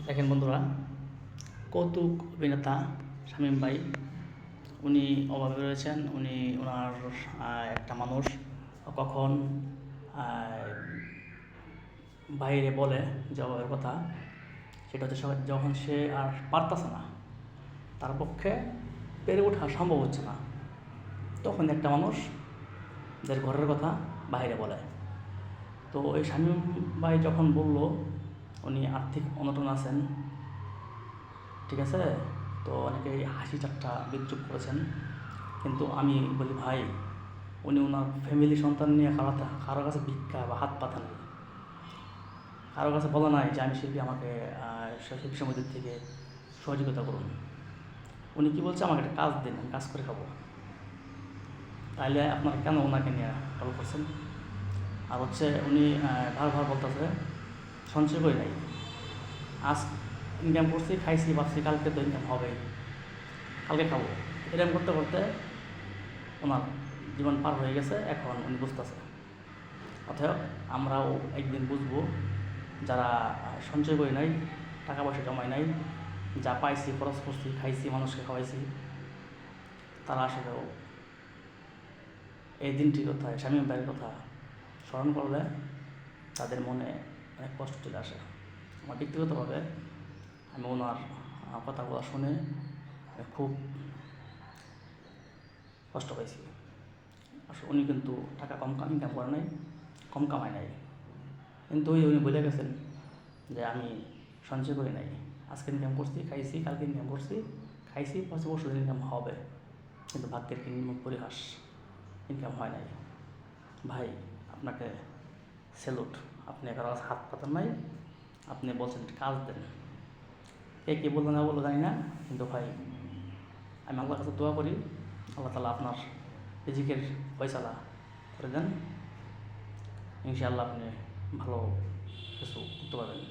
দেখেন বন্ধুরা, কৌতুক অভিনেতা শামীম ভাই উনি অভাবে রয়েছেন। ওনার একটা মানুষ কখন বাইরে বলে যে অভাবের কথা, সেটা হচ্ছে যখন সে আর পারতেছে না, তার পক্ষে পেরে ওঠা সম্ভব হচ্ছে না, তখন একটা মানুষ যার ঘরের কথা বাইরে বলে। তো এই শামীম ভাই যখন বলল উনি আর্থিক অনটন আছেন, ঠিক আছে, তো অনেকেই হাসি ঠাট্টা বিদ্রুপ করেছেন, কিন্তু আমি বলি ভাই, উনি ওনার ফ্যামিলি সন্তান নিয়ে কারো কাছে ভিক্ষা বা হাত পাতা নেই, কারো কাছে বলা নাই যে আমি শিল্পী, আমাকে শিল্পী সমিতির থেকে সহযোগিতা করুন। উনি কী বলছে, আমাকে একটা কাজ দিন, আমি কাজ করে খাবো। তাইলে আপনারা কেন ওনাকে নিয়ে কল করছেন? আর হচ্ছে উনি ভার বলতেছে সঞ্চয় করি নাই, আজ ইনকাম করছি, খাইছি, ভাবছি কালকে তো ইনকাম হবেই, কালকে খাবো। এরকম করতে করতে ওনার জীবন পার হয়ে গেছে, এখন উনি বুঝতেছে। অতএব আমরাও একদিন বুঝবো, যারা সঞ্চয় করি নাই, টাকা পয়সা জমাই নাই, যা পাইছি খরচ করছি, খাইছি, মানুষকে খাওয়াইছি, তারা আসলেও এই দিনটির কথা, শামীম ভাইয়ের কথা স্মরণ করলে তাদের মনে অনেক কষ্ট চলে আসে। আমার ব্যক্তিগতভাবে আমি ওনার কথাগুলো শুনে খুব কষ্ট পাইছি। আসলে উনি কিন্তু টাকা কম ইনকাম করে নাই, কম কামায় নাই, কিন্তু উনি বলে গেছেন যে আমি সঞ্চয় করি নাই, আজকে ইনকাম করছি, খাইছি, কালকে ইনকাম করছি, খাইছি, পরশু দিন ইনকাম হবে, কিন্তু ভাগ্যের কি নির্মম পরিহাস, ইনকাম হয় নাই। ভাই, আপনাকে স্যালুট, আপনি কারো কাছে হাত পাতান নাই, আপনি বলছেন কাজ দেন। কে বললো না বললো জানি না, কিন্তু ভাই আমি আল্লাহর কাছে দোয়া করি, আল্লাহ তাআলা আপনার রিজিকের ফয়সালা করে দেন, ইনশাআল্লাহ আপনি ভালো কিছু করতে পারবেন।